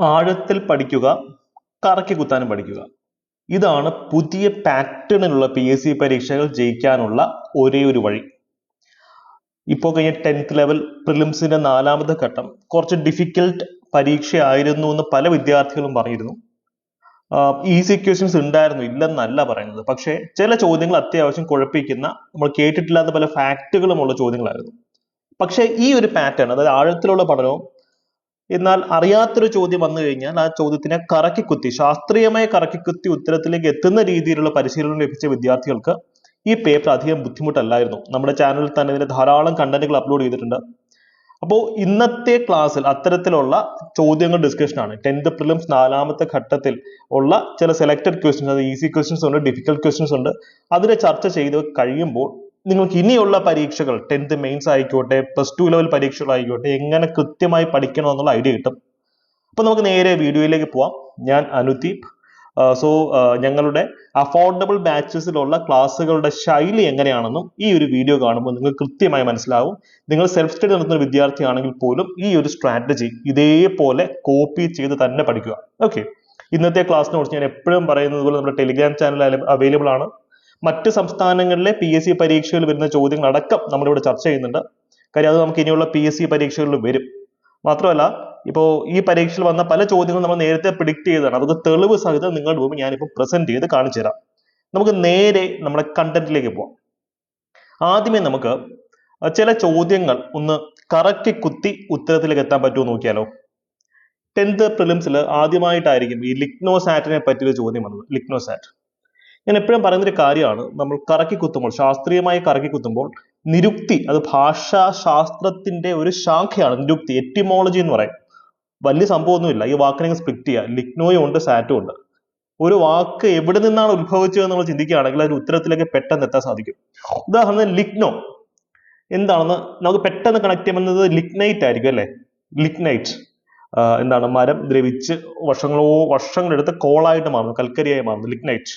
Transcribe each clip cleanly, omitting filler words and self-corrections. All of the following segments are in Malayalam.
ആഴത്തിൽ പഠിക്കുക, കറക്കി കുത്താനും പഠിക്കുക. ഇതാണ് പുതിയ പാറ്റേണിലുള്ള PSC പരീക്ഷകൾ ജയിക്കാനുള്ള ഒരേ ഒരു വഴി. ഇപ്പോൾ കഴിഞ്ഞ 10th ലെവൽ പ്രിലിംസിന്റെ 4ാമത്തെ ഘട്ടം കുറച്ച് ഡിഫിക്കൽട്ട് പരീക്ഷയായിരുന്നു എന്ന് പല വിദ്യാർത്ഥികളും പറഞ്ഞിരുന്നു. ഈസി ക്വസ്റ്റ്യൻസ് ഉണ്ടായിരുന്നു, ഇല്ലെന്നല്ല പറയുന്നത്. പക്ഷേ ചില ചോദ്യങ്ങൾ അത്യാവശ്യം കുഴപ്പിക്കുന്ന, നമ്മൾ കേട്ടിട്ടില്ലാത്ത പല ഫാക്റ്റുകളുമുള്ള ചോദ്യങ്ങളായിരുന്നു. പക്ഷേ ഈ ഒരു പാറ്റേൺ, അതായത് ആഴത്തിലുള്ള പഠനവും എന്നാൽ അറിയാത്തൊരു ചോദ്യം വന്നു കഴിഞ്ഞാൽ ആ ചോദ്യത്തിനെ കറക്കിക്കുത്തി, ശാസ്ത്രീയമായി കറക്കിക്കുത്തി ഉത്തരത്തിലേക്ക് എത്തുന്ന രീതിയിലുള്ള പരിശീലനം ലഭിച്ച വിദ്യാർത്ഥികൾക്ക് ഈ പേപ്പർ അധികം ബുദ്ധിമുട്ടല്ലായിരുന്നു. നമ്മുടെ ചാനലിൽ തന്നെ ഇതിന് ധാരാളം കണ്ടന്റുകൾ അപ്ലോഡ് ചെയ്തിട്ടുണ്ട്. അപ്പോൾ ഇന്നത്തെ ക്ലാസ്സിൽ അത്തരത്തിലുള്ള ചോദ്യങ്ങൾ ഡിസ്കഷനാണ്. 10th പ്രിലിംസ് 4ാമത്തെ ഘട്ടത്തിൽ ഉള്ള ചില സെലക്ടഡ് ക്വസ്റ്റ്യൻസ്, അത് ഈസി ക്വസ്റ്റ്യൻസ് ഉണ്ട്, ഡിഫിക്കൽട്ട് ക്വസ്റ്റ്യൻസ് ഉണ്ട്. അതിനെ ചർച്ച ചെയ്ത് കഴിയുമ്പോൾ നിങ്ങൾക്ക് ഇനിയുള്ള പരീക്ഷകൾ 10th മെയിൻസ് ആയിക്കോട്ടെ, +2 ലെവൽ പരീക്ഷകളായിക്കോട്ടെ, എങ്ങനെ കൃത്യമായി പഠിക്കണം എന്നുള്ള ഐഡിയ കിട്ടും. അപ്പൊ നമുക്ക് നേരെ വീഡിയോയിലേക്ക് പോവാം. ഞാൻ അനുദീപ്. ഞങ്ങളുടെ അഫോർഡബിൾ ബാച്ചസിലുള്ള ക്ലാസ്സുകളുടെ ശൈലി എങ്ങനെയാണെന്നും ഈ ഒരു വീഡിയോ കാണുമ്പോൾ നിങ്ങൾക്ക് കൃത്യമായി മനസ്സിലാവും. നിങ്ങൾ സെൽഫ് സ്റ്റഡി നടത്തുന്ന ഒരു വിദ്യാർത്ഥിയാണെങ്കിൽ പോലും ഈ ഒരു സ്ട്രാറ്റജി ഇതേപോലെ കോപ്പി ചെയ്ത് തന്നെ പഠിക്കുക. ഓക്കെ, ഇന്നത്തെ ക്ലാസ്സിനെ കുറിച്ച് ഞാൻ എപ്പോഴും പറയുന്നത് പോലെ നമ്മുടെ ടെലിഗ്രാം ചാനൽ അവൈലബിൾ ആണ്. മറ്റ് സംസ്ഥാനങ്ങളിലെ PSC പരീക്ഷകളിൽ വരുന്ന ചോദ്യങ്ങൾ അടക്കം നമ്മളിവിടെ ചർച്ച ചെയ്യുന്നുണ്ട്. കാര്യം അത് നമുക്ക് ഇനിയുള്ള PSC പരീക്ഷകളിൽ വരും. മാത്രമല്ല, ഇപ്പോൾ ഈ പരീക്ഷയിൽ വന്ന പല ചോദ്യങ്ങളും നമ്മൾ നേരത്തെ പ്രിഡിക്റ്റ് ചെയ്തതാണ്. അതൊക്കെ തെളിവ് സഹിതം നിങ്ങളുടെ മുമ്പ് ഞാനിപ്പോൾ പ്രസന്റ് ചെയ്ത് കാണിച്ചു തരാം. നമുക്ക് നേരെ നമ്മുടെ കണ്ടന്റിലേക്ക് പോവാം. ആദ്യമേ നമുക്ക് ചില ചോദ്യങ്ങൾ ഒന്ന് കറക്കി കുത്തി ഉത്തരത്തിലേക്ക് എത്താൻ പറ്റുമോ നോക്കിയാലോ. 10th പ്രിലിംസിൽ ആദ്യമായിട്ടായിരിക്കും ഈ ലിഗ്നോസാറ്റിനെ പറ്റിയൊരു ചോദ്യം വന്നത്. ലിഗ്നോസാറ്റ് ഞാൻ എപ്പോഴും പറയുന്നൊരു കാര്യമാണ്. നമ്മൾ കറക്കി കുത്തുമ്പോൾ, ശാസ്ത്രീയമായി കറക്കി കുത്തുമ്പോൾ നിരുക്തി, അത് ഭാഷാശാസ്ത്രത്തിന്റെ ഒരു ശാഖയാണ്. നിരുക്തി, എറ്റിമോളജി എന്ന് പറയും. വലിയ സംഭവമൊന്നുമില്ല. ഈ വാക്കിനെ സ്പ്ലിറ്റ് ചെയ്യുക. ലിഗ്നോയും ഉണ്ട്, സാറ്റും ഉണ്ട്. ഒരു വാക്ക് എവിടെ നിന്നാണ് ഉത്ഭവിച്ചത് നമ്മൾ ചിന്തിക്കുകയാണെങ്കിൽ അതിന് ഉത്തരത്തിലേക്ക് പെട്ടെന്ന് എത്താൻ സാധിക്കും. ഉദാഹരണത്തിന് ലിഗ്നോ എന്താണെന്ന് നമുക്ക് പെട്ടെന്ന് കണക്ട് ചെയ്യുന്നത് ലിഗ്നൈറ്റ് ആയിരിക്കും അല്ലെ. ലിഗ്നൈറ്റ് എന്താണ്? മരം ദ്രവിച്ച് വർഷങ്ങളെടുത്ത് കോളായിട്ട് മാറുന്നു, കൽക്കരിയായി മാറുന്നു, ലിഗ്നൈറ്റ്.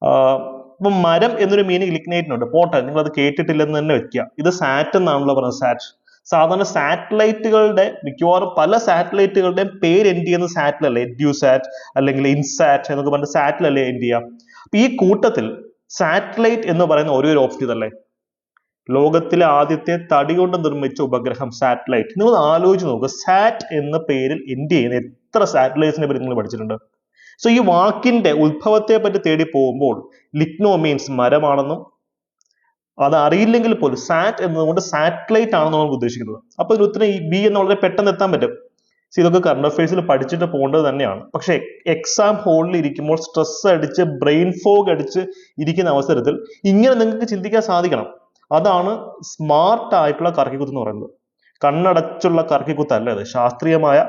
അപ്പൊ മരം എന്നൊരു മീനിങ് ലിഗ്നൈറ്റിനുണ്ട്. പോട്ടെ, നിങ്ങൾ അത് കേട്ടിട്ടില്ലെന്ന് തന്നെ വെക്കുക. ഇത് സാറ്റ് എന്നാണല്ലോ പറയുന്നത്. സാറ്റ് സാധാരണ സാറ്റലൈറ്റുകളുടെ മിക്കവാറും പല സാറ്റലൈറ്റുകളുടെയും പേര് എൻഡ് ചെയ്യുന്ന സാറ്റിലല്ലേ. എഡ്യൂസാറ്റ് അല്ലെങ്കിൽ ഇൻസാറ്റ് എന്നൊക്കെ പറഞ്ഞ സാറ്റിലല്ലേ എൻഡ് ചെയ്യാം. അപ്പൊ ഈ കൂട്ടത്തിൽ സാറ്റലൈറ്റ് എന്ന് പറയുന്ന ഒരേ ഒരു ഓപ്ഷൻ ഇതല്ലേ. ലോകത്തിലെ ആദ്യത്തെ തടി കൊണ്ട് നിർമ്മിച്ച ഉപഗ്രഹം സാറ്റലൈറ്റ്. നിങ്ങൾ ആലോചിച്ച് നോക്കുക, സാറ്റ് എന്ന പേരിൽ എൻഡ് ചെയ്യുന്ന എത്ര സാറ്റലൈറ്റ്സിനെ പറ്റി നിങ്ങൾ പഠിച്ചിട്ടുണ്ട്. സോ ഈ വാക്കിന്റെ ഉത്ഭവത്തെ പറ്റി തേടി പോകുമ്പോൾ ലിഗ്നോ മീൻസ് മരമാണെന്നും, അത് അറിയില്ലെങ്കിൽ പോലും സാറ്റ് എന്നതുകൊണ്ട് സാറ്റലൈറ്റ് ആണെന്ന് നമുക്ക് ഉദ്ദേശിക്കുന്നത്. അപ്പൊ ഇതിന് ഉത്തരം ഈ ബി എന്ന് വളരെ പെട്ടെന്ന് എത്താൻ പറ്റും. ഇതൊക്കെ കറണ്ട് അഫയേഴ്സിൽ പഠിച്ചിട്ട് പോകേണ്ടത് തന്നെയാണ്. പക്ഷെ എക്സാം ഹോളിൽ ഇരിക്കുമ്പോൾ സ്ട്രെസ് അടിച്ച് ബ്രെയിൻ ഫോഗ് അടിച്ച് ഇരിക്കുന്ന അവസരത്തിൽ ഇങ്ങനെ നിങ്ങൾക്ക് ചിന്തിക്കാൻ സാധിക്കണം. അതാണ് സ്മാർട്ട് ആയിട്ടുള്ള കറക്കിക്കുത്ത് എന്ന് പറയുന്നത്. കണ്ണടച്ചുള്ള കറക്കിക്കുത്തല്ല അത്, ശാസ്ത്രീയമായ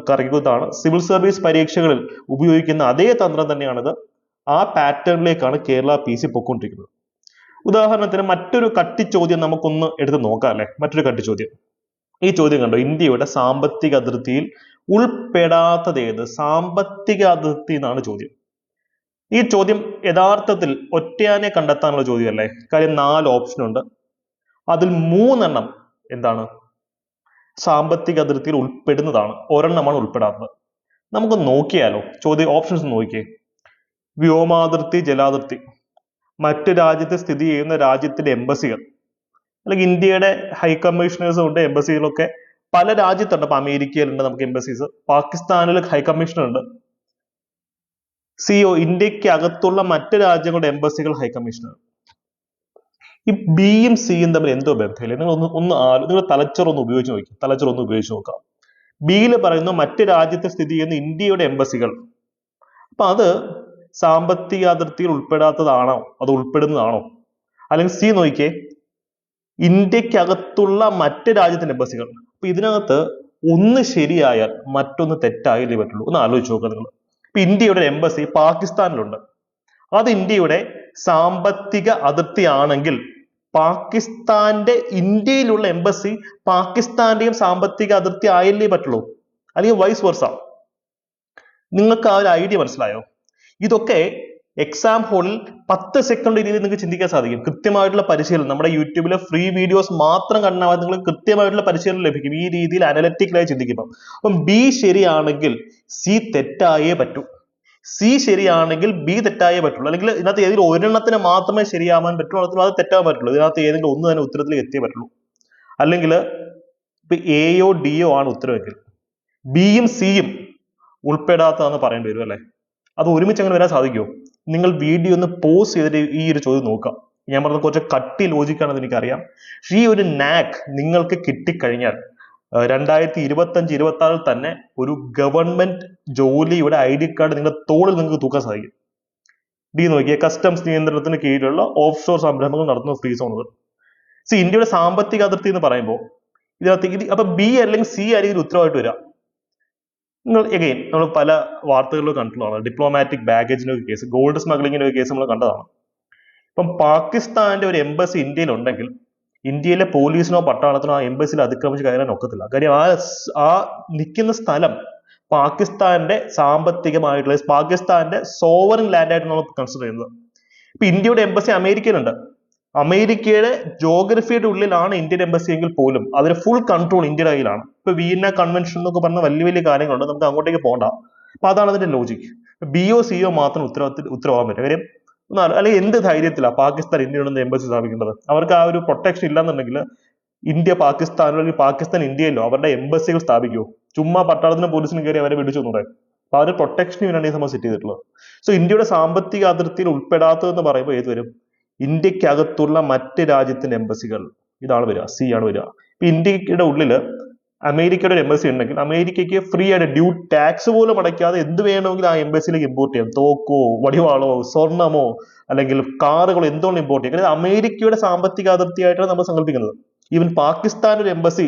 കറക്കിക്കുത്താണ്. സിവിൽ സർവീസ് പരീക്ഷകളിൽ ഉപയോഗിക്കുന്ന അതേ തന്ത്രം തന്നെയാണിത്. ആ പാറ്റേണിലേക്കാണ് കേരള PC പൊയ്ക്കൊണ്ടിരിക്കുന്നത്. ഉദാഹരണത്തിന് മറ്റൊരു കട്ടിച്ചോദ്യം നമുക്കൊന്ന് എടുത്ത് നോക്കാം അല്ലെ. മറ്റൊരു കട്ടിച്ചോദ്യം. ഈ ചോദ്യം കണ്ടോ, ഇന്ത്യയുടെ സാമ്പത്തിക അതിർത്തിയിൽ ഉൾപ്പെടാത്തത് ഏത്? സാമ്പത്തിക അതിർത്തി എന്നാണ് ചോദ്യം. ഈ ചോദ്യം യഥാർത്ഥത്തിൽ ഒറ്റയാനെ കണ്ടെത്താനുള്ള ചോദ്യമല്ലേ. കാര്യം 4 ഓപ്ഷൻ ഉണ്ട്. അതിൽ 3 എന്താണ്? സാമ്പത്തിക അതിർത്തിയിൽ ഉൾപ്പെടുന്നതാണ്. ഒരെണ്ണമാണ് ഉൾപ്പെടാത്തത്. നമുക്ക് നോക്കിയാലോ ചോദ്യം. ഓപ്ഷൻസ് നോക്കിയേ. വ്യോമാതിർത്തി, ജലാതിർത്തി, മറ്റു രാജ്യത്ത് സ്ഥിതി ചെയ്യുന്ന രാജ്യത്തിന്റെ എംബസികൾ, അല്ലെങ്കിൽ ഇന്ത്യയുടെ ഹൈക്കമ്മീഷണേഴ്സും ഉണ്ട്, എംബസികളൊക്കെ പല രാജ്യത്തുണ്ട്. അപ്പൊ അമേരിക്കയിലുണ്ട് നമുക്ക് എംബസീസ്, പാകിസ്ഥാനിൽ ഹൈക്കമ്മീഷണർ ഉണ്ട്. ഇന്ത്യക്ക് അകത്തുള്ള മറ്റു രാജ്യങ്ങളുടെ എംബസികൾ, ഹൈക്കമ്മീഷണർ. ഈ ബിയും സിയും തമ്മിൽ എന്തോ ബന്ധമില്ല. നിങ്ങൾ തലച്ചോറൊന്ന് ഉപയോഗിച്ച് നോക്കാം. ബിയിൽ പറയുന്നു മറ്റ് രാജ്യത്ത് സ്ഥിതി ചെയ്യുന്ന ഇന്ത്യയുടെ എംബസികൾ. അപ്പൊ അത് സാമ്പത്തിക അതിർത്തിയിൽ ഉൾപ്പെടാത്തതാണോ, അത് ഉൾപ്പെടുന്നതാണോ? അല്ലെങ്കിൽ സി നോക്കിയേ, ഇന്ത്യക്കകത്തുള്ള മറ്റ് രാജ്യത്തിന്റെ എംബസികൾ. അപ്പൊ ഇതിനകത്ത് ഒന്ന് ശരിയായാൽ മറ്റൊന്ന് തെറ്റായാലേ പറ്റുള്ളൂ. ഒന്ന് ആലോചിച്ച് നോക്കുക നിങ്ങൾ. ഇപ്പൊ ഇന്ത്യയുടെ എംബസി പാകിസ്ഥാനിലുണ്ട്. അത് ഇന്ത്യയുടെ സാമ്പത്തിക അതിർത്തി ആണെങ്കിൽ പാകിസ്ഥാന്റെ ഇന്ത്യയിലുള്ള എംബസി പാകിസ്ഥാന്റെയും സാമ്പത്തിക അതിർത്തി ആയല്ലേ പറ്റുള്ളൂ, അല്ലെങ്കിൽ വൈസ് വെർസ. നിങ്ങൾക്ക് ആ ഒരു ഐഡിയ മനസ്സിലായോ? ഇതൊക്കെ എക്സാം ഹോളിൽ 10 സെക്കൻഡ് രീതിയിൽ നിങ്ങൾക്ക് ചിന്തിക്കാൻ സാധിക്കും. കൃത്യമായിട്ടുള്ള പരിശീലനം നമ്മുടെ യൂട്യൂബിലെ ഫ്രീ വീഡിയോസ് മാത്രം കണ്ടാൽ നിങ്ങൾക്ക് കൃത്യമായിട്ടുള്ള പരിശീലനം ലഭിക്കും. ഈ രീതിയിൽ അനലറ്റിക്കലായി ചിന്തിക്കുമ്പോൾ. അപ്പം ബി ശരിയാണെങ്കിൽ സി തെറ്റായേ പറ്റൂ, സി ശരിയാണെങ്കിൽ ബി തെറ്റായേ പറ്റുള്ളൂ. അല്ലെങ്കിൽ ഇതിനകത്ത് ഏതെങ്കിലും ഒരെണ്ണത്തിന് മാത്രമേ ശരിയാവാൻ പറ്റുള്ളൂ, അത് തെറ്റാൻ പറ്റുള്ളൂ. ഇതിനകത്ത് ഏതെങ്കിലും ഒന്ന് തന്നെ ഉത്തരത്തിൽ എത്തിയേ പറ്റുള്ളൂ. അല്ലെങ്കിൽ ഇപ്പൊ എയോ ഡിയോ ആണ് ഉത്തരവെങ്കിൽ ബിയും സിയും ഉൾപ്പെടാത്തതെന്ന് പറയേണ്ടി വരും അല്ലെ. അത് ഒരുമിച്ച് അങ്ങനെ വരാൻ സാധിക്കുമോ? നിങ്ങൾ വീഡിയോ ഒന്ന് പോസ് ചെയ്തിട്ട് ഈ ഒരു ചോദ്യം നോക്കാം. ഞാൻ പറഞ്ഞ കുറച്ച് കട്ടി ലോജിക്കാണെന്ന് എനിക്കറിയാം. പക്ഷേ ഈ ഒരു നാക്ക് നിങ്ങൾക്ക് കിട്ടിക്കഴിഞ്ഞാൽ 2025-26 തന്നെ ഒരു ഗവൺമെന്റ് ജോലിയുടെ ID കാർഡ് നിങ്ങളുടെ തോളിൽ നിങ്ങൾക്ക് തൂക്കാൻ സാധിക്കും. ഡി നോക്കിയ കസ്റ്റംസ് നിയന്ത്രണത്തിന് കീഴിലുള്ള ഓഫ് ഷോർ സംരംഭങ്ങൾ നടത്തുന്ന ഫ്രീ സോണുകൾ. ഇന്ത്യയുടെ സാമ്പത്തിക അതിർത്തി എന്ന് പറയുമ്പോൾ ഇതിനകത്ത് അപ്പൊ ബി അല്ലെങ്കിൽ സി ആയിരിക്കും ഉത്തരവായിട്ട് വരിക. നിങ്ങൾ എഗെയിൻ നമ്മൾ പല വാർത്തകളിലും കണ്ടിട്ടുള്ളതാണ്. ഡിപ്ലോമാറ്റിക് ബാഗേജിന്റെ ഒരു കേസ്, ഗോൾഡ് സ്മഗ്ലിങ്ങിന്റെ ഒരു കേസ് നമ്മൾ കണ്ടതാണ്. ഇപ്പം പാകിസ്ഥാന്റെ ഒരു എംബസി ഇന്ത്യയിൽ ഉണ്ടെങ്കിൽ ഇന്ത്യയിലെ പോലീസിനോ പട്ടാളത്തിനോ ആ എംബസിയിൽ അതിക്രമിച്ച് കയറാൻ ഒക്കത്തില്ല. കാര്യം ആ നിൽക്കുന്ന സ്ഥലം പാകിസ്ഥാന്റെ സാമ്പത്തികമായിട്ടുള്ള പാകിസ്ഥാന്റെ സോവറിൻ ലാൻഡ് ആയിട്ട് നമ്മൾ കൺസിഡർ ചെയ്യുന്നത്. ഇപ്പൊ ഇന്ത്യയുടെ എംബസി അമേരിക്കയിലുണ്ട്. അമേരിക്കയുടെ ജോഗ്രഫിയുടെ ഉള്ളിലാണ് ഇന്ത്യൻ എംബസി എങ്കിൽ പോലും അതിന് ഫുൾ കൺട്രോൾ ഇന്ത്യയുടെ കയ്യിലാണ്. ഇപ്പൊ വിയന്ന കൺവെൻഷൻ എന്നൊക്കെ പറഞ്ഞ വലിയ വലിയ കാര്യങ്ങളുണ്ട്, നമുക്ക് അങ്ങോട്ടേക്ക് പോകണ്ട. അപ്പൊ അതാണ് അതിന്റെ ലോജിക്. ബിഒ സിഒ മാത്രം ഉത്തരവാൻ പറ്റും. കാര്യം അല്ലെങ്കിൽ എന്ത് ധൈര്യത്തിലാണ് പാകിസ്ഥാൻ ഇന്ത്യയുടെ എംബസി സ്ഥാപിക്കേണ്ടത്? അവർക്ക് ആ ഒരു പ്രൊട്ടക്ഷൻ ഇല്ലാന്നുണ്ടെങ്കിൽ ഇന്ത്യ പാകിസ്ഥാനിലോ അല്ലെങ്കിൽ പാകിസ്ഥാൻ ഇന്ത്യയിലോ അവരുടെ എംബസികൾ സ്ഥാപിക്കുമോ? ചുമ്മാ പട്ടാളത്തിനും പോലീസിനും കയറി അവരെ പിടിച്ചു എന്ന് പറയും. അപ്പൊ ആ ഒരു പ്രൊട്ടക്ഷന് വേണ്ടിയാണ് ഈ സംഭവം സെറ്റ് ചെയ്തിട്ടുള്ളത്. ഇന്ത്യയുടെ സാമ്പത്തിക അതിർത്തിയിൽ ഉൾപ്പെടാത്തതെന്ന് പറയുമ്പോൾ ഏത് വരും? ഇന്ത്യക്കകത്തുള്ള മറ്റ് രാജ്യത്തിന്റെ എംബസികൾ. ഇതാണ് വരിക, സി ആണ് വരിക. ഇപ്പൊ ഇന്ത്യയുടെ ഉള്ളില് അമേരിക്കയുടെ ഒരു എംബസി ഉണ്ടെങ്കിൽ അമേരിക്കയ്ക്ക് ഫ്രീ ആയിട്ട് ഡ്യൂ ടാക്സ് പോലും അടയ്ക്കാതെ എന്ത് വേണമെങ്കിലും ആ എംബസിയിലേക്ക് ഇമ്പോർട്ട് ചെയ്യാം. തോക്കോ വടിവാളോ സ്വർണമോ അല്ലെങ്കിൽ കാറുകളോ എന്തോളം ഇമ്പോർട്ട് ചെയ്യാം. അമേരിക്കയുടെ സാമ്പത്തിക അതിർത്തിയായിട്ടാണ് നമ്മൾ സങ്കല്പിക്കുന്നത്. ഈവൻ പാകിസ്ഥാൻ ഒരു എംബസി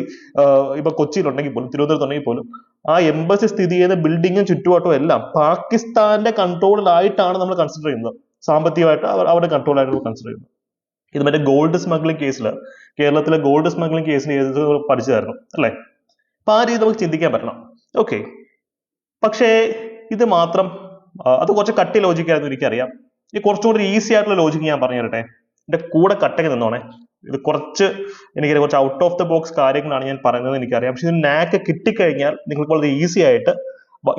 ഇപ്പൊ കൊച്ചിയിലുണ്ടെങ്കിൽ പോലും തിരുവനന്തപുരത്തുണ്ടെങ്കിൽ പോലും ആ എംബസി സ്ഥിതി ചെയ്യുന്ന ബിൽഡിങ്ങും ചുറ്റുവട്ടവും എല്ലാം പാകിസ്ഥാന്റെ കൺട്രോളിലായിട്ടാണ് നമ്മൾ കൺസിഡർ ചെയ്യുന്നത്. സാമ്പത്തികമായിട്ട് അവരുടെ കൺട്രോളായിട്ട് കൺസിഡർ ചെയ്യുന്നത്. ഇത് മറ്റേ ഗോൾഡ് സ്മഗ്ലിംഗ് കേസിൽ, കേരളത്തിലെ ഗോൾഡ് സ്മഗ്ലിംഗ് കേസിന് പഠിച്ചതായിരുന്നു അല്ലെ. അപ്പൊ ആ രീതി നമുക്ക് ചിന്തിക്കാൻ പറ്റണം. ഓക്കെ, പക്ഷേ ഇത് മാത്രം അത് കുറച്ച് കട്ടി ലോജിക്കായിരുന്നു എനിക്കറിയാം. ഈ കുറച്ചുകൂടി ഈസി ആയിട്ടുള്ള ലോജിക്ക് ഞാൻ പറഞ്ഞു തരട്ടെ. എന്റെ കൂടെ കട്ടക്ക് നിന്നോണേ. ഇത് കുറച്ച് ഔട്ട് ഓഫ് ദ ബോക്സ് കാര്യങ്ങളാണ് ഞാൻ പറയുന്നത് എനിക്കറിയാം. പക്ഷെ ഇത് നാക്ക് കിട്ടിക്കഴിഞ്ഞാൽ നിങ്ങൾക്ക് വളരെ ഈസി ആയിട്ട്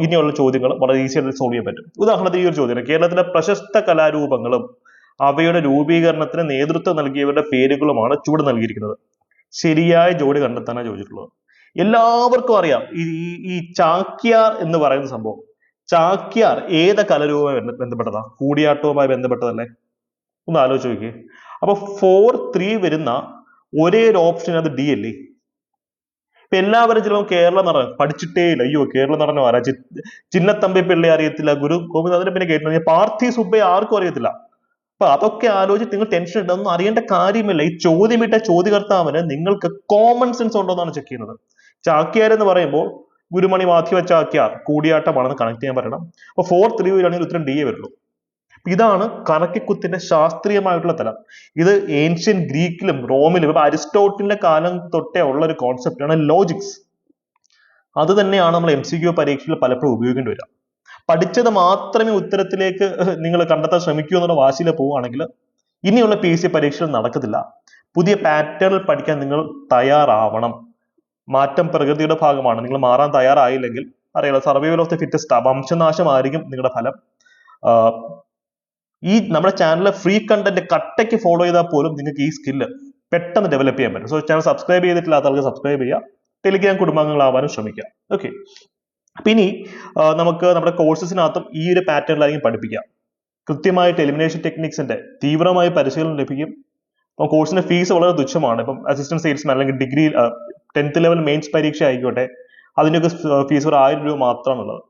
ഇനിയുള്ള ചോദ്യങ്ങൾ വളരെ ഈസി ആയിട്ട് സോൾവ് ചെയ്യാൻ പറ്റും. ഉദാഹരണത്തിന് ഈ ഒരു ചോദ്യം, കേരളത്തിലെ പ്രശസ്ത കലാരൂപങ്ങളും അവയുടെ രൂപീകരണത്തിന് നേതൃത്വം നൽകിയവരുടെ പേരുകളുമാണ് ചുവടെ നൽകിയിരിക്കുന്നത്. ശരിയായ ജോഡി കണ്ടെത്താനാണ് ചോദിച്ചിട്ടുള്ളത്. എല്ലാവർക്കും അറിയാം ഈ ചാക്യാർ എന്ന് പറയുന്ന സംഭവം. ചാക്യാർ ഏത് കലാരൂപവുമായി ബന്ധപ്പെട്ടതാ? കൂടിയാട്ടവുമായി ബന്ധപ്പെട്ടതല്ലേ? ഒന്ന് ആലോചിച്ച് നോക്കിയേ. അപ്പൊ 4-3 വരുന്ന ഒരേ ഒരു ഓപ്ഷൻ അത് ഡി അല്ലേ? ഇപ്പൊ എല്ലാവരും ചിലപ്പോൾ കേരള നടൻ പഠിച്ചിട്ടേ ഇല്ല. അയ്യോ കേരള നടനോ ആരാ? ചിന്നത്തമ്പി പിള്ളയെ അറിയത്തില്ല, ഗുരു ഗോവിന്ദ് അതിനെ പിന്നെ കേട്ടില്ല, പാർത്ഥി സുബ്ബയെ ആർക്കും അറിയത്തില്ല. അപ്പൊ അതൊക്കെ ആലോചിച്ച് നിങ്ങൾ ടെൻഷൻ ഇട്ടൊന്നും അറിയേണ്ട കാര്യമില്ല. ഈ ചോദ്യമിട്ട ചോദ്യകർത്താവിന് നിങ്ങൾക്ക് കോമൺ സെൻസ് ഉണ്ടോ എന്നാണ് ചെക്ക് ചെയ്യുന്നത്. ചാക്യാർ എന്ന് പറയുമ്പോൾ ഗുരുമണി മാധ്യമ ചാക്യാർ കൂടിയാട്ടമാണെന്ന് കണക്ട് ചെയ്യാൻ പറ്റണം. അപ്പൊ 4-3 വരികയാണെങ്കിൽ ഉത്തരം ഡി വരുള്ളൂ. ഇതാണ് കണക്കിക്കുത്തിന്റെ ശാസ്ത്രീയമായിട്ടുള്ള തലം. ഇത് ഏൻഷ്യൻ ഗ്രീക്കിലും റോമിലും ഇപ്പൊ അരിസ്റ്റോട്ടിലിന്റെ കാലം തൊട്ടേ ഉള്ള ഒരു കോൺസെപ്റ്റ് ആണ് ലോജിക്സ്. അത് തന്നെയാണ് നമ്മൾ MCQ പരീക്ഷയിൽ പലപ്പോഴും ഉപയോഗിക്കേണ്ടി വരിക. പഠിച്ചത് മാത്രമേ ഉത്തരത്തിലേക്ക് നിങ്ങൾ കണ്ടെത്താൻ ശ്രമിക്കൂ എന്നുള്ള വാശിയിൽ പോവുകയാണെങ്കിൽ ഇനിയുള്ള PSC പരീക്ഷകൾ നടക്കത്തില്ല. പുതിയ പാറ്റേണിൽ പഠിക്കാൻ നിങ്ങൾ തയ്യാറാവണം. മാറ്റം പ്രകൃതിയുടെ ഭാഗമാണ്. നിങ്ങൾ മാറാൻ തയ്യാറായില്ലെങ്കിൽ അറിയാലോ, സർവൈവൽ ഓഫ് ദി ഫിറ്റസ്റ്റ്, വംശനാശമായിരിക്കും നിങ്ങളുടെ ഫലം. ഈ നമ്മുടെ ചാനലിലെ ഫ്രീ കണ്ടന്റ് കട്ടയ്ക്ക് ഫോളോ ചെയ്താൽ പോലും നിങ്ങൾക്ക് ഈ സ്കില്ല് പെട്ടെന്ന് ഡെവലപ്പ് ചെയ്യാൻ പറ്റും. ചാനൽ സബ്സ്ക്രൈബ് ചെയ്തിട്ടില്ലാത്ത ആൾക്ക് സബ്സ്ക്രൈബ് ചെയ്യുക, ടെലിഗ്രാം കുടുംബാംഗങ്ങളാവാനും ശ്രമിക്കുക. ഓക്കെ, അപ്പൊ ഇനി നമുക്ക് നമ്മുടെ കോഴ്സസിനകത്തും ഈ ഒരു പാറ്റേണിലായിരിക്കും പഠിപ്പിക്കാം. കൃത്യമായിട്ട് എലിമിനേഷൻ ടെക്നിക്സിന്റെ തീവ്രമായ പരിശീലനം ലഭിക്കും. അപ്പോൾ കോഴ്സിന്റെ ഫീസ് വളരെ തുച്ഛമാണ്. ഇപ്പം അസിസ്റ്റന്റ് സെയിൽസ്മാൻ അല്ലെങ്കിൽ ഡിഗ്രി 10th ലെവൽ മെയിൻസ് പരീക്ഷ ആയിക്കോട്ടെ, അതിൻ്റെയൊക്കെ ഫീസ് ഒരു 1000 രൂപ മാത്രമാണുള്ളത്.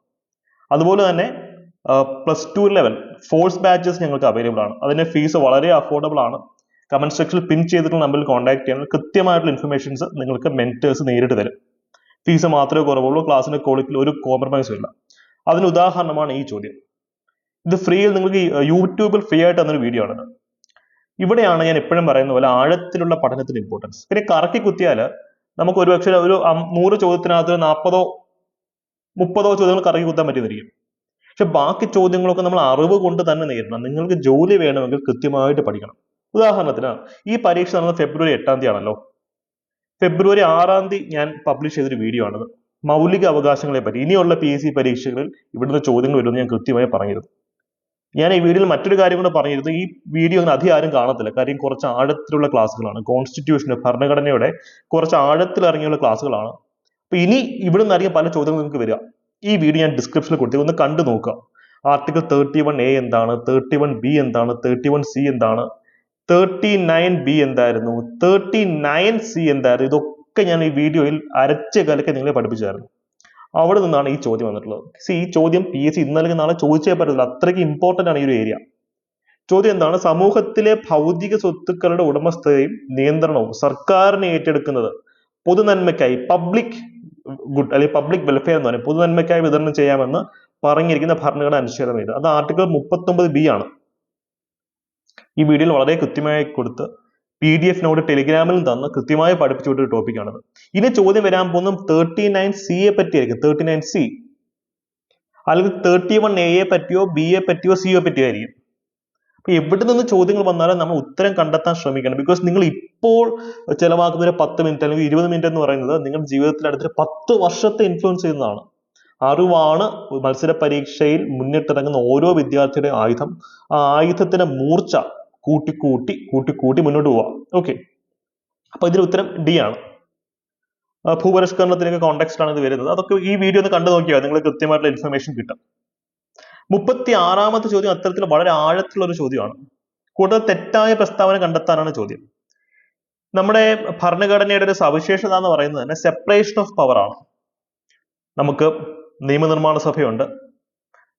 അതുപോലെ തന്നെ +2 ലെവൽ ഫോഴ്സ് ബാച്ചസ് ഞങ്ങൾക്ക് അവൈലബിൾ ആണ്. അതിന്റെ ഫീസ് വളരെ അഫോർഡബിൾ ആണ്. കമന്റ് സെക്ഷനിൽ പിൻ ചെയ്തിട്ടുള്ള നമ്പറിൽ കോൺടാക്ട് ചെയ്യാൻ കൃത്യമായിട്ടുള്ള ഇൻഫർമേഷൻസ് നിങ്ങൾക്ക് മെന്റേഴ്സ് നേരിട്ട് തരും. ഫീസ് മാത്രമേ കുറവുള്ളൂ, ക്ലാസ്സിന്റെ ക്വാളിറ്റിയിൽ ഒരു കോംപ്രമൈസും ഇല്ല. അതിന് ഉദാഹരണമാണ് ഈ ചോദ്യം. ഇത് ഫ്രീയിൽ നിങ്ങൾക്ക് യൂട്യൂബിൽ ഫ്രീ ആയിട്ട് തന്നൊരു വീഡിയോ ആണ്. ഇവിടെയാണ് ഞാൻ എപ്പോഴും പറയുന്ന പോലെ ആഴത്തിലുള്ള പഠനത്തിന്റെ ഇമ്പോർട്ടൻസ്. പിന്നെ കറക്കി കുത്തിയാൽ നമുക്ക് ഒരുപക്ഷെ ഒരു 100 ചോദ്യത്തിനകത്ത് 40-30 ചോദ്യങ്ങൾ കറക്കി കുത്താൻ പറ്റിയിരിക്കും. പക്ഷെ ബാക്കി ചോദ്യങ്ങളൊക്കെ നമ്മൾ അറിവ് കൊണ്ട് തന്നെ നേരിടണം. നിങ്ങൾക്ക് ജോലി വേണമെങ്കിൽ കൃത്യമായിട്ട് പഠിക്കണം. ഉദാഹരണത്തിന് ഈ പരീക്ഷ നടന്നത് ഫെബ്രുവരി 8 ആണല്ലോ. ഫെബ്രുവരി 6 ഞാൻ പബ്ലിഷ് ചെയ്തൊരു വീഡിയോ ആണത്. മൗലിക അവകാശങ്ങളെ പറ്റി ഇനിയുള്ള PSC പരീക്ഷകളിൽ ഇവിടുന്ന് ചോദ്യങ്ങൾ വരുമെന്ന് ഞാൻ കൃത്യമായി പറഞ്ഞിരുന്നു. ഞാൻ ഈ വീഡിയോയിൽ മറ്റൊരു കാര്യം കൂടെ പറഞ്ഞിരുന്നു. ഈ വീഡിയോ അങ്ങനെ അധികം ആരും കാണത്തില്ല, കാര്യം കുറച്ച് ആഴത്തിലുള്ള ക്ലാസ്സുകളാണ്. കോൺസ്റ്റിറ്റ്യൂഷന്, ഭരണഘടനയുടെ കുറച്ച് ആഴത്തിൽ ഇറങ്ങിയുള്ള ക്ലാസ്സുകളാണ്. അപ്പൊ ഇനി ഇവിടുന്ന് അറിയാൻ പല ചോദ്യങ്ങൾ നിങ്ങൾക്ക് വരിക. ഈ വീഡിയോ ഞാൻ ഡിസ്ക്രിപ്ഷനിൽ കൊടുത്തു, ഒന്ന് കണ്ടു നോക്കുക. ആർട്ടിക്കിൾ 31A എന്താണ്, 31B എന്താണ്, 31C എന്താണ്, 39B എന്തായിരുന്നു, 39C എന്തായിരുന്നു, ഇതൊക്കെ ഞാൻ ഈ വീഡിയോയിൽ അരച്ച കലക്കെ നിങ്ങളെ പഠിപ്പിച്ചായിരുന്നു. അവിടെ നിന്നാണ് ഈ ചോദ്യം വന്നിട്ടുള്ളത്. ഈ ചോദ്യം PSC ഇന്നലെ നാളെ ചോദിച്ചേ പറ്റില്ല, അത്രയ്ക്ക് ഇമ്പോർട്ടന്റ് ആണ് ഈ ഒരു ഏരിയ. ചോദ്യം എന്താണ്? സമൂഹത്തിലെ ഭൗതിക സ്വത്തുക്കളുടെ ഉടമസ്ഥതയും നിയന്ത്രണവും സർക്കാരിനെ ഏറ്റെടുക്കുന്നത് പൊതുനന്മയ്ക്കായി, പബ്ലിക് ഗുഡ് അല്ലെങ്കിൽ പബ്ലിക് വെൽഫെയർ എന്ന് പറയും, പൊതുനന്മയ്ക്കായി വിതരണം ചെയ്യാമെന്ന് പറഞ്ഞിരിക്കുന്ന ഭരണഘടന അനുച്ഛേദം ഇത്. അത് ആർട്ടിക്കിൾ 39B ആണ്. ഈ വീഡിയോയിൽ വളരെ കൃത്യമായി കൊടുത്ത് PDF നോട്ട് ടെലിഗ്രാമിൽ തന്ന് കൃത്യമായി പഠിപ്പിച്ചു വിട്ടൊരു ടോപ്പിക്കാണത്. ഇനി ചോദ്യം വരാൻ പോകുന്ന 39C പറ്റിയായിരിക്കും, 39C. അല്ലെങ്കിൽ 31A പറ്റിയോ, B പറ്റിയോ, C പറ്റിയോ ആയിരിക്കും. അപ്പൊ എവിടെ നിന്ന് ചോദ്യങ്ങൾ വന്നാലും നമ്മൾ ഉത്തരം കണ്ടെത്താൻ ശ്രമിക്കണം. ബിക്കോസ് നിങ്ങൾ ഇപ്പോൾ ചെലവാക്കുന്ന ഒരു 10 മിനിറ്റ് അല്ലെങ്കിൽ 20 മിനിറ്റ് എന്ന് പറയുന്നത് നിങ്ങളുടെ ജീവിതത്തിൽ അടുത്തൊരു 10 വർഷത്തെ ഇൻഫ്ലുവൻസ് ചെയ്യുന്നതാണ്. അറിവാണ് മത്സര പരീക്ഷയിൽ മുന്നിട്ടിറങ്ങുന്ന ഓരോ വിദ്യാർത്ഥിയുടെ ആയുധം. ആ ആയുധത്തിന്റെ മൂർച്ച കൂട്ടി മുന്നോട്ട് പോവാം. ഓക്കെ, അപ്പൊ ഇതിന് ഉത്തരം D ആണ്. ഭൂപരിഷ്കരണത്തിനൊക്കെ കോണ്ടെക്സ്റ്റ് ആണ് ഇത് വരുന്നത്. അതൊക്കെ ഈ വീഡിയോ ഒന്ന് കണ്ടു നോക്കിയാൽ നിങ്ങൾ കൃത്യമായിട്ടുള്ള ഇൻഫർമേഷൻ കിട്ടും. 36ാമത്തെ ചോദ്യം അത്തരത്തിൽ വളരെ ആഴത്തിലുള്ള ഒരു ചോദ്യമാണ്. കൂടുതൽ തെറ്റായ പ്രസ്താവന കണ്ടെത്താനാണ് ചോദ്യം. നമ്മുടെ ഭരണഘടനയുടെ ഒരു സവിശേഷത എന്ന് പറയുന്നത് തന്നെ സെപ്പറേഷൻ ഓഫ് പവർ ആണ്. നമുക്ക് നിയമനിർമ്മാണ സഭയുണ്ട്,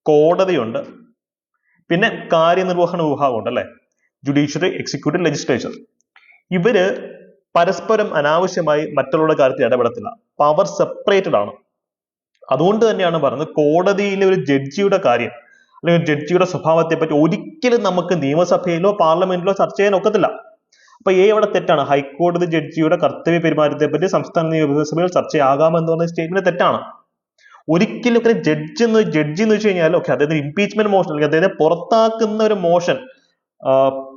കോടതിയുണ്ട്, പിന്നെ കാര്യനിർവഹണ വിഭാഗമുണ്ട് അല്ലെ, ജുഡീഷ്യറി, എക്സിക്യൂട്ടീവ്, ലെജിസ്ലേച്ചർ. ഇവര് പരസ്പരം അനാവശ്യമായി മറ്റുള്ള കാര്യത്തിൽ ഇടപെടത്തില്ല. പവർ സെപ്പറേറ്റഡ് ആണ്. അതുകൊണ്ട് തന്നെയാണ് പറയുന്നത് കോടതിയിലെ ഒരു ജഡ്ജിയുടെ കാര്യം അല്ലെങ്കിൽ ജഡ്ജിയുടെ സ്വഭാവത്തെ പറ്റി ഒരിക്കലും നമുക്ക് നിയമസഭയിലോ പാർലമെന്റിലോ ചർച്ച ചെയ്യാൻ ഒക്കത്തില്ല. അപ്പൊ അവിടെ തെറ്റാണ്. ഹൈക്കോടതി ജഡ്ജിയുടെ കർത്തവ്യ പെരുമാറ്റത്തെ പറ്റി സംസ്ഥാന നിയമസഭയിൽ ചർച്ചയാകാമെന്ന് പറഞ്ഞ സ്റ്റേറ്റ്മെന്റ് തെറ്റാണ്. ഒരിക്കലും ജഡ്ജി എന്ന് വെച്ച് കഴിഞ്ഞാൽ അതായത് ഇംപീച്ച്മെന്റ് മോഷൻ അല്ലെങ്കിൽ അദ്ദേഹത്തെ പുറത്താക്കുന്ന ഒരു മോഷൻ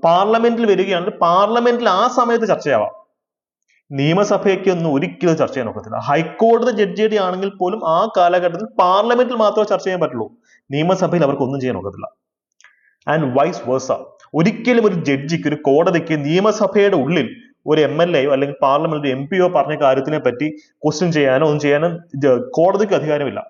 പാർലമെന്റിൽ വരികയാണെങ്കിൽ പാർലമെന്റിൽ ആ സമയത്ത് ചർച്ചയാവാം. നിയമസഭയ്ക്ക് ഒന്നും ഒരിക്കലും ചർച്ച ചെയ്യാൻ ഒക്കത്തില്ല. ഹൈക്കോടതി ജഡ്ജിയുടെ ആണെങ്കിൽ പോലും ആ കാലഘട്ടത്തിൽ പാർലമെന്റിൽ മാത്രമേ ചർച്ച ചെയ്യാൻ പറ്റുള്ളൂ, നിയമസഭയിൽ അവർക്ക് ഒന്നും ചെയ്യാൻ ഒക്കത്തില്ല. And vice versa. ഒരിക്കലും ഒരു ജഡ്ജിക്ക്, ഒരു കോടതിക്ക് നിയമസഭയുടെ ഉള്ളിൽ ഒരു MLA യോ അല്ലെങ്കിൽ പാർലമെന്റ് MP യോ പറഞ്ഞ കാര്യത്തിനെ പറ്റി ക്വസ്റ്റ്യൻ ചെയ്യാനോ ഒന്നും ചെയ്യാനോ കോടതിക്ക് അധികാരമില്ല.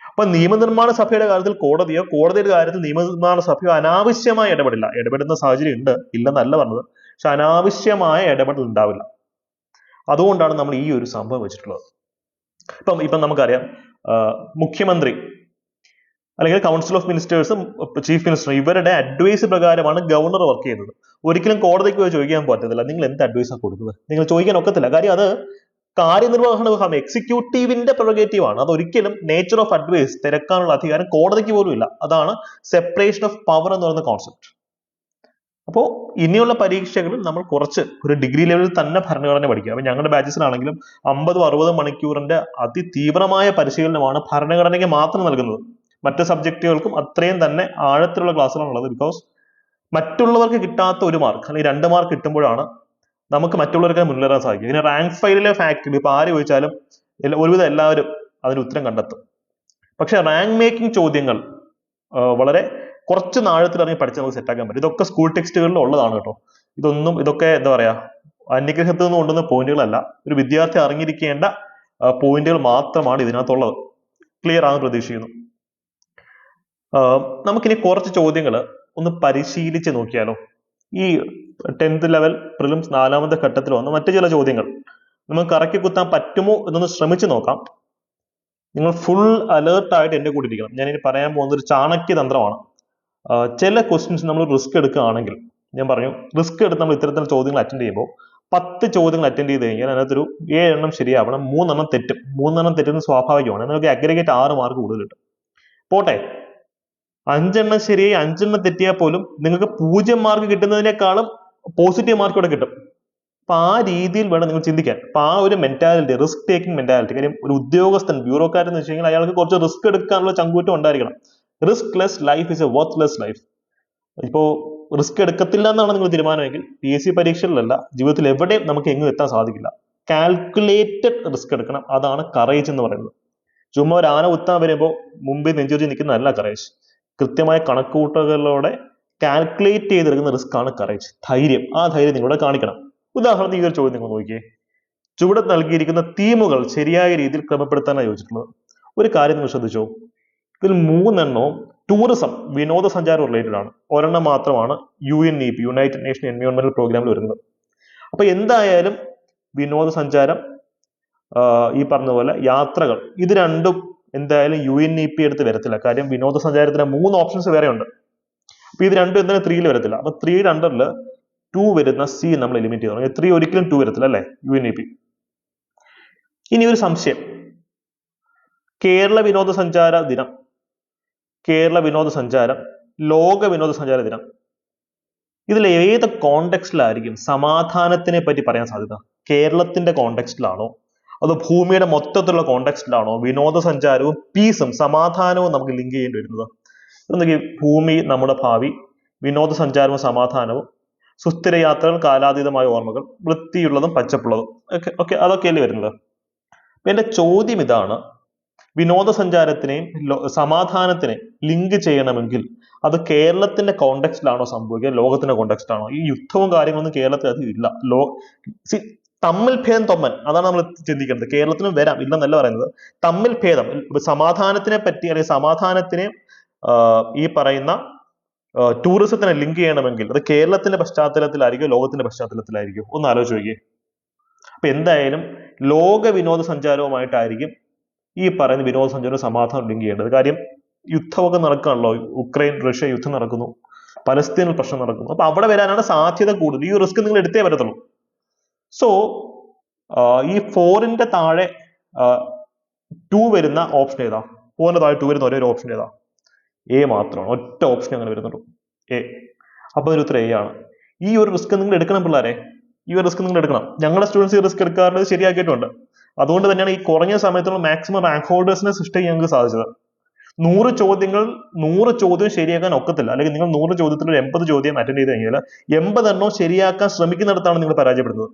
അപ്പൊ നിയമനിർമ്മാണ സഭയുടെ കാര്യത്തിൽ കോടതിയോ, കോടതിയുടെ കാര്യത്തിൽ നിയമനിർമ്മാണ സഭയോ അനാവശ്യമായി ഇടപെടില്ല. ഇടപെടുന്ന സാഹചര്യം ഉണ്ട്, ഇല്ലെന്നല്ല പറഞ്ഞത്, പക്ഷെ അനാവശ്യമായ ഇടപെടൽ ഉണ്ടാവില്ല. അതുകൊണ്ടാണ് നമ്മൾ ഈ ഒരു സംഭവം വെച്ചിട്ടുള്ളത്. ഇപ്പം നമുക്കറിയാം, മുഖ്യമന്ത്രി അല്ലെങ്കിൽ കൗൺസിൽ ഓഫ് മിനിസ്റ്റേഴ്സും ചീഫ് മിനിസ്റ്റർ ഇവരുടെ അഡ്വൈസ് പ്രകാരമാണ് ഗവർണർ വർക്ക് ചെയ്യുന്നത്. ഒരിക്കലും കോടതിക്ക് പോയി ചോദിക്കാൻ പറ്റത്തില്ല, നിങ്ങൾ എന്ത് അഡ്വൈസാണ് കൊടുക്കുന്നത്, നിങ്ങൾ ചോദിക്കാൻ ഒക്കത്തില്ല. കാര്യം അത് കാര്യനിർവഹണ വിഭാഗം, എക്സിക്യൂട്ടീവിന്റെ പ്രൊറഗേറ്റീവ് ആണ്. അത് ഒരിക്കലും നേച്ചർ ഓഫ് അഡ്വൈസ് തിരക്കാനുള്ള അധികാരം കോടതിക്ക് പോലും ഇല്ല. അതാണ് സെപ്പറേഷൻ ഓഫ് പവർ എന്ന് പറയുന്ന കോൺസെപ്റ്റ്. അപ്പോൾ ഇനിയുള്ള പരീക്ഷകളിൽ നമ്മൾ കുറച്ച് ഒരു ഡിഗ്രി ലെവലിൽ തന്നെ ഭരണഘടന പഠിക്കുക. അപ്പൊ ഞങ്ങളുടെ ബാച്ചസിലാണെങ്കിലും 50-60 മണിക്കൂറിന്റെ അതിതീവ്രമായ പരിശീലനമാണ് ഭരണഘടനയ്ക്ക് മാത്രം നൽകുന്നത്. മറ്റ് സബ്ജക്റ്റുകൾക്കും അത്രയും തന്നെ ആഴത്തിലുള്ള ക്ലാസ്സുകളാണ് ഉള്ളത്. ബിക്കോസ് മറ്റുള്ളവർക്ക് കിട്ടാത്ത ഒരു മാർക്ക് അല്ലെങ്കിൽ 2 മാർക്ക് കിട്ടുമ്പോഴാണ് നമുക്ക് മറ്റുള്ളവർക്ക് മുന്നേറാൻ സാധിക്കും. ഇനി റാങ്ക് ഫയലിലെ ഫാക്ട് ഇപ്പൊ ആര് ചോദിച്ചാലും ഒരുവിധം എല്ലാവരും അതിന് ഉത്തരം കണ്ടെത്തും. പക്ഷെ റാങ്ക് മേക്കിംഗ് ചോദ്യങ്ങൾ വളരെ കുറച്ച് ആഴത്തിൽ ഇറങ്ങി പഠിച്ച് നമുക്ക് സെറ്റാക്കാൻ പറ്റും. ഇതൊക്കെ സ്കൂൾ ടെക്സ്റ്റുകളിൽ ഉള്ളതാണ് കേട്ടോ. ഇതൊക്കെ എന്താ പറയാ, അന്യഗ്രഹത്തിൽ നിന്ന് കൊണ്ടുവന്ന പോയിന്റുകളല്ല, ഒരു വിദ്യാർത്ഥി അറിഞ്ഞിരിക്കേണ്ട പോയിന്റുകൾ മാത്രമാണ് ഇതിനകത്തുള്ളത്. ക്ലിയർ ആണെന്ന് പ്രതീക്ഷിക്കുന്നു. നമുക്കിനി കുറച്ച് ചോദ്യങ്ങൾ ഒന്ന് പരിശീലിച്ച് നോക്കിയാലോ. ഈ 10th ലെവൽ പ്രിലിംസ് 4ാമത്തെ ഘട്ടത്തിൽ വന്ന മറ്റു ചില ചോദ്യങ്ങൾ നമുക്ക് കറക്കി കുത്താൻ പറ്റുമോ എന്നൊന്ന് ശ്രമിച്ചു നോക്കാം. നിങ്ങൾ ഫുൾ അലേർട്ടായിട്ട് എൻ്റെ കൂടെ ഇരിക്കണം. ഞാൻ ഇനി പറയാൻ പോകുന്നത് ഒരു ചാണക്യ തന്ത്രമാണ്. ചില ക്വസ്റ്റ്യൻസ് നമ്മൾ റിസ്ക് എടുക്കുകയാണെങ്കിൽ, ഞാൻ പറഞ്ഞു റിസ്ക് എടുത്ത് നമ്മൾ ഇത്തരത്തിലുള്ള ചോദ്യങ്ങൾ അറ്റൻഡ് ചെയ്യുമ്പോൾ 10 ചോദ്യങ്ങൾ അറ്റൻഡ് ചെയ്ത് കഴിഞ്ഞാൽ അതിനകത്തൊരു 7 എണ്ണം ശരിയാവണം, 3 എണ്ണം തെറ്റും. 3 എണ്ണം തെറ്റുന്നത് സ്വാഭാവികമാണ്. നിങ്ങൾക്ക് അഗ്രിഗേറ്റ് 6 മാർക്ക് കൂടുതൽ കിട്ടും. പോട്ടെ, 5 എണ്ണം ശരിയായി 5 എണ്ണം തെറ്റിയാൽ പോലും നിങ്ങൾക്ക് 0 മാർക്ക് കിട്ടുന്നതിനേക്കാളും പോസിറ്റീവ് മാർക്ക് ഇവിടെ കിട്ടും. അപ്പൊ ആ രീതിയിൽ വേണം നിങ്ങൾ ചിന്തിക്കാൻ. അപ്പൊ ആ ഒരു മെന്റാലിറ്റി, റിസ്ക് ടേക്കിംഗ് മെന്റാലിറ്റി. കാര്യം ഒരു ഉദ്യോഗസ്ഥൻ, ബ്യൂറോക്രാറ്റ് എന്ന് വെച്ച് കഴിഞ്ഞാൽ അയാൾക്ക് കുറച്ച് റിസ്ക് എടുക്കാനുള്ള ചങ്കൂറ്റം ഉണ്ടായിരിക്കണം. Riskless life is A worthless life. ഇപ്പോൾ റിസ്ക് എടുക്കത്തില്ല എന്നാണ് നിങ്ങൾ തീരുമാനമെങ്കിൽ PSC പരീക്ഷകളിലല്ല, ജീവിതത്തിൽ എവിടെയും നമുക്ക് എങ്ങും എത്താൻ സാധിക്കില്ല. കാൽക്കുലേറ്റഡ് റിസ്ക് എടുക്കണം, അതാണ് കറേജ് എന്ന് പറയുന്നത്. ചുമ്മാ ഒരു ആന കുത്താൻ വരുമ്പോൾ മുമ്പിൽ നെഞ്ചുരിച്ച് നിൽക്കുന്നതല്ല കറേജ്. കൃത്യമായ കണക്കുകൂട്ടലുകളോടെ കാൽക്കുലേറ്റ് ചെയ്തെടുക്കുന്ന റിസ്ക് ആണ് കറേജ്, ധൈര്യം. ആ ധൈര്യം നിങ്ങളുടെ കാണിക്കണം. ഉദാഹരണത്തിന് ഈ ഒരു ചോദ്യം നിങ്ങൾ നോക്കിയേ. ചുവടെ നൽകിയിരിക്കുന്ന തീമുകൾ ശരിയായ രീതിയിൽ ക്രമപ്പെടുത്താനാണ് ചോദിച്ചിട്ടുള്ളത്. ഒരു കാര്യം നിങ്ങൾ ശ്രദ്ധിച്ചോ, ഇതിൽ 3 എണ്ണവും ടൂറിസം, വിനോദസഞ്ചാരം റിലേറ്റഡ് ആണ്. ഒരെണ്ണം മാത്രമാണ് UNEP, യുണൈറ്റഡ് നേഷൻ എൻവയോൺമെന്റൽ പ്രോഗ്രാമിൽ വരുന്നത്. അപ്പൊ എന്തായാലും വിനോദസഞ്ചാരം, ഈ പറഞ്ഞ പോലെ യാത്രകൾ, ഇത് രണ്ടും എന്തായാലും UNEP എടുത്ത് വരത്തില്ല. കാര്യം വിനോദസഞ്ചാരത്തിന് 3 ഓപ്ഷൻസ് വേറെ ഉണ്ട്. അപ്പൊ ഇത് രണ്ടും എന്തായാലും 3യിൽ വരത്തില്ല. അപ്പൊ 3യുടെ അണ്ടറിൽ 2 വരുന്ന C നമ്മൾ എലിമിനേറ്റ് ചെയ്തു. 3 ഒരിക്കലും 2 വരത്തില്ല അല്ലെ, UNEP. ഇനി ഒരു സംശയം, കേരള വിനോദസഞ്ചാര ദിനം, കേരള വിനോദസഞ്ചാരം, ലോക വിനോദസഞ്ചാര ദിനം, ഇതിൽ ഏത് കോണ്ടെക്സ്റ്റിലായിരിക്കും സമാധാനത്തിനെ പറ്റി പറയാൻ സാധ്യത? കേരളത്തിന്റെ കോണ്ടെക്സ്റ്റിലാണോ, അതോ ഭൂമിയുടെ മൊത്തത്തിലുള്ള കോണ്ടെക്സ്റ്റിലാണോ വിനോദസഞ്ചാരവും പീസും സമാധാനവും നമുക്ക് ലിങ്ക് ചെയ്യേണ്ടി വരുന്നത്? എന്തൊക്കെ? ഭൂമി നമ്മുടെ ഭാവി, വിനോദസഞ്ചാരവും സമാധാനവും, സുസ്ഥിര യാത്രകൾ, കാലാതീതമായ ഓർമ്മകൾ, വൃത്തിയുള്ളതും പച്ചപ്പുള്ളതും, ഓക്കെ അതൊക്കെയല്ലേ വരുന്നത്. അപ്പൊ എന്റെ ചോദ്യം ഇതാണ്, വിനോദസഞ്ചാരത്തിനെയും സമാധാനത്തിനെയും ലിങ്ക് ചെയ്യണമെങ്കിൽ അത് കേരളത്തിന്റെ കോണ്ടെക്സ്റ്റിലാണോ സംഭവിക്കുക, ലോകത്തിന്റെ കോണ്ടെക്സ്റ്റിലാണോ? ഈ യുദ്ധവും കാര്യങ്ങളൊന്നും കേരളത്തിൽ അത് ഇല്ല. തമ്മിൽ ഭേദം തൊമ്മൻ, അതാണ് നമ്മൾ ചിന്തിക്കേണ്ടത്. കേരളത്തിനും വരാം, ഇല്ലെന്നല്ല പറയുന്നത്. തമ്മിൽ ഭേദം, സമാധാനത്തിനെ പറ്റി അല്ലെങ്കിൽ സമാധാനത്തിനെ ഈ പറയുന്ന ടൂറിസത്തിനെ ലിങ്ക് ചെയ്യണമെങ്കിൽ അത് കേരളത്തിന്റെ പശ്ചാത്തലത്തിലായിരിക്കും, ലോകത്തിന്റെ പശ്ചാത്തലത്തിലായിരിക്കും? ഒന്ന് ആലോചിച്ച് നോക്കിയേ. അപ്പൊ എന്തായാലും ലോക വിനോദസഞ്ചാരവുമായിട്ടായിരിക്കും ഈ പറയുന്ന വിനോദസഞ്ചാരവും സമാധാനം ലിങ്ക് ചെയ്യേണ്ടത്. കാര്യം യുദ്ധമൊക്കെ നടക്കുകയാണല്ലോ, ഉക്രൈൻ റഷ്യ യുദ്ധം നടക്കുന്നു, പലസ്തീനിൽ പ്രശ്നം നടക്കുന്നു. അപ്പൊ അവിടെ വരാനാണ് സാധ്യത കൂടുതൽ. ഈ റിസ്ക് നിങ്ങൾ എടുത്തേ വരത്തുള്ളൂ. സോ ഈ 4ന്റെ താഴെ 2 വരുന്ന ഓപ്ഷൻ ഏതാ? 4ന്റെ താഴെ 2 വരുന്ന ഒരേ ഒരു ഓപ്ഷൻ ഏതാ? A മാത്രമാണ്. ഒറ്റ ഓപ്ഷൻ അങ്ങനെ വരുന്നുള്ളൂ, A. അപ്പൊ ഒരു ഉത്തരം A ആണ്. ഈ ഒരു റിസ്ക് നിങ്ങൾ എടുക്കണം പിള്ളേരെ, ഈ ഒരു റിസ്ക് നിങ്ങൾ എടുക്കണം. ഞങ്ങളുടെ സ്റ്റുഡൻസ് ഈ റിസ്ക് എടുക്കാറുള്ളത് ശരിയാക്കിയിട്ടുണ്ട്. അതുകൊണ്ട് തന്നെയാണ് ഈ കുറഞ്ഞ സമയത്തുള്ള മാക്സിമം റാങ്ക് ഹോൾഡേഴ്സിനെ സൃഷ്ടിക്കാൻ ഞങ്ങൾക്ക് സാധിച്ചത്. 100 ചോദ്യം ശരിയാക്കാൻ ഒക്കത്തില്ല. അല്ലെങ്കിൽ നിങ്ങൾ 100 ചോദ്യത്തിൽ 80 ചോദ്യം അറ്റൻഡ് ചെയ്ത് കഴിഞ്ഞാൽ 80 എണ്ണവും ശരിയാക്കാൻ ശ്രമിക്കുന്നിടത്താണ് നിങ്ങൾ പരാജയപ്പെടുന്നത്.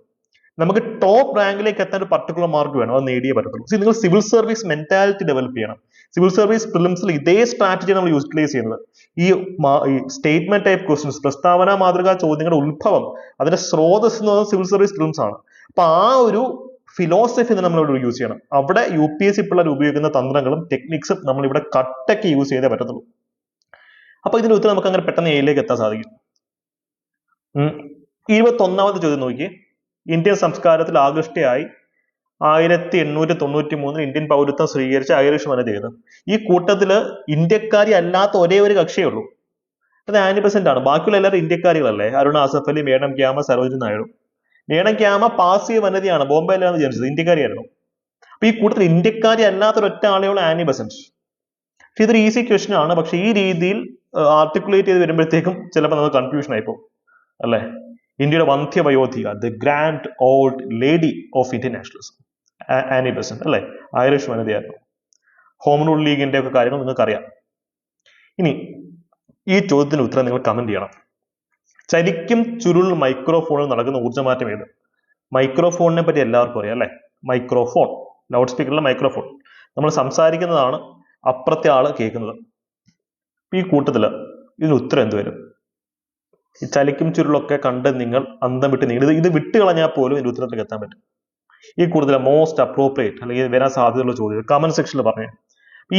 നമുക്ക് ടോപ്പ് റാങ്കിലേക്ക് എത്താൻ ഒരു പർട്ടിക്കുലർ മാർക്ക് വേണം, അത് നേടിയേ പറ്റത്തുള്ളൂ. നിങ്ങൾ സിവിൽ സർവീസ് മെന്റാലിറ്റി ഡെവലപ്പ് ചെയ്യണം. സിവിൽ സർവീസ് പ്രിലിംസിൽ ഇതേ സ്ട്രാറ്റജി നമ്മൾ യൂട്ടിലൈസ് ചെയ്യുന്നത്. ഈ സ്റ്റേറ്റ്മെന്റ് ടൈപ്പ് ക്വസ്റ്റ്യൻസ്, പ്രസ്താവന മാതൃകാ ചോദ്യങ്ങളുടെ ഉത്ഭവം, അതിന്റെ സ്രോതസ് എന്ന് പറയുന്നത് സിവിൽ സർവീസ് പ്രിലിംസ് ആണ്. അപ്പൊ ആ ഒരു ഫിലോസഫി നമ്മൾ ഇവിടെ യൂസ് ചെയ്യണം. അവിടെ UPSC പിള്ളേർ ഉപയോഗിക്കുന്ന തന്ത്രങ്ങളും ടെക്നിക്സും നമ്മൾ ഇവിടെ കട്ടയ്ക്ക് യൂസ് ചെയ്തേ പറ്റത്തുള്ളൂ. അപ്പൊ ഇതിന്റെ ഉത്തരം നമുക്ക് അങ്ങനെ പെട്ടെന്ന് എയിലേക്ക് എത്താൻ സാധിക്കും. 21ാമത്തെ ചോദ്യം നോക്കി. ഇന്ത്യൻ സംസ്കാരത്തിൽ ആകൃഷ്ടയായി 1893 ഇന്ത്യൻ പൗരത്വം സ്വീകരിച്ച ഐറിഷ് വനിത ഏത്? ഈ കൂട്ടത്തില് ഇന്ത്യക്കാരി അല്ലാത്ത ഒരേ ഒരു കക്ഷിയേ ഉള്ളൂ, അത് ആനി ബെസന്റ് ആണ്. ബാക്കിയുള്ള എല്ലാവരും ഇന്ത്യക്കാരികളല്ലേ. അരുണ ആസഫ് അലി, മേഡം ക്യാമ, സരോജിനി നായിഡു. മേഡം ക്യാമ പാർസി വനിതയാണ്, ബോംബെയിലാണ് ജനിച്ചത്, ഇന്ത്യക്കാരിയായിരുന്നു. അപ്പൊ ഈ കൂട്ടത്തിൽ ഇന്ത്യക്കാരി അല്ലാത്ത ഒരൊറ്റ ആളെയുള്ള ആനി ബെസന്റ്. പക്ഷെ ഇതൊരു ഈസി ക്വസ്റ്റ്യൻ ആണ്. പക്ഷെ ഈ രീതിയിൽ ആർട്ടിക്കുലേറ്റ് ചെയ്ത് വരുമ്പോഴത്തേക്കും ചിലപ്പോൾ നമുക്ക് കൺഫ്യൂഷൻ ആയിപ്പോ അല്ലെ. ഇന്ത്യയുടെ വന്ധ്യവയോധിക, the grand old lady of Indian nationalism, Annie Besant അല്ലെ, ഐറിഷ് വനിതയായിരുന്നു. ഹോം റൂൾ ലീഗിന്റെ ഒക്കെ കാര്യങ്ങൾ നിങ്ങൾക്ക് അറിയാം. ഇനി ഈ ചോദ്യത്തിന് ഉത്തരം നിങ്ങൾ കമന്റ് ചെയ്യണം. ചലിക്കും ചുരുൾ മൈക്രോഫോണിൽ നടക്കുന്ന ഊർജ്ജമാറ്റം ഏത്? മൈക്രോഫോണിനെ പറ്റി എല്ലാവർക്കും അറിയാം അല്ലെ. മൈക്രോഫോൺ, ലൗഡ് സ്പീക്കറിലെ മൈക്രോഫോൺ. നമ്മൾ സംസാരിക്കുന്നതാണ് അപ്പുറത്തെ ആള് കേൾക്കുന്നത്. ഈ കൂട്ടത്തില് ഇതിന് ഉത്തരം എന്ത് വരും? ഈ ചലിക്കും ചുരുളൊക്കെ കണ്ട് നിങ്ങൾ അന്തം വിട്ട് നീങ്ങി ഇത് വിട്ട് കളഞ്ഞാൽ പോലും ഇതിന്റെ ഉത്തരത്തിലേക്ക് എത്താൻ പറ്റും. ഈ കൂടുതൽ മോസ്റ്റ് അപ്രോപ്രിയേറ്റ് അല്ലെങ്കിൽ വരാൻ സാധ്യതയുള്ള ചോദ്യം കമന്റ് സെക്ഷനിൽ പറഞ്ഞു.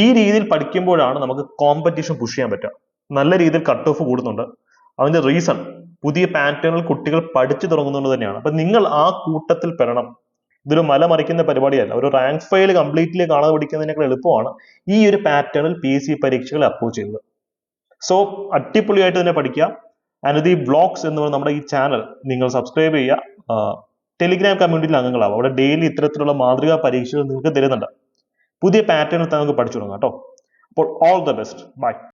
ഈ രീതിയിൽ പഠിക്കുമ്പോഴാണ് നമുക്ക് കോമ്പറ്റീഷൻ പുഷ് ചെയ്യാൻ പറ്റുക. നല്ല രീതിയിൽ കട്ട് ഓഫ് കൂടുന്നുണ്ട്. അതിന്റെ റീസൺ പുതിയ പാറ്റേണുകൾ കുട്ടികൾ പഠിച്ചു തുടങ്ങുന്നത് തന്നെയാണ്. അപ്പൊ നിങ്ങൾ ആ കൂട്ടത്തിൽ പെടണം. ഇതൊരു മലമറിക്കുന്ന പരിപാടിയല്ല. ഒരു റാങ്ക് ഫയൽ കംപ്ലീറ്റ്ലി കാണാതെ പഠിക്കുന്നതിനേക്കാൾ എളുപ്പമാണ് ഈ ഒരു പാറ്റേണിൽ PSC പരീക്ഷകളെ അപ്രോച്ച് ചെയ്യുന്നത്. സോ അടിപൊളിയായിട്ട് തന്നെ പഠിക്കുക. അനുദി വ്ളോഗ്സ് എന്ന് പറയുന്ന നമ്മുടെ ഈ ചാനൽ നിങ്ങൾ സബ്സ്ക്രൈബ് ചെയ്യുക. ടെലിഗ്രാം കമ്മ്യൂണിറ്റിയിൽ അംഗങ്ങളാവും. അവിടെ ഡെയിലി ഇത്തരത്തിലുള്ള മാതൃകാ പരീക്ഷകൾ നിങ്ങൾക്ക് തരുന്നുണ്ട്. പുതിയ പാറ്റേണിൽ നമുക്ക് പഠിച്ചു തുടങ്ങാം കേട്ടോ. അപ്പോൾ ഓൾ ദ ബെസ്റ്റ്, ബൈ.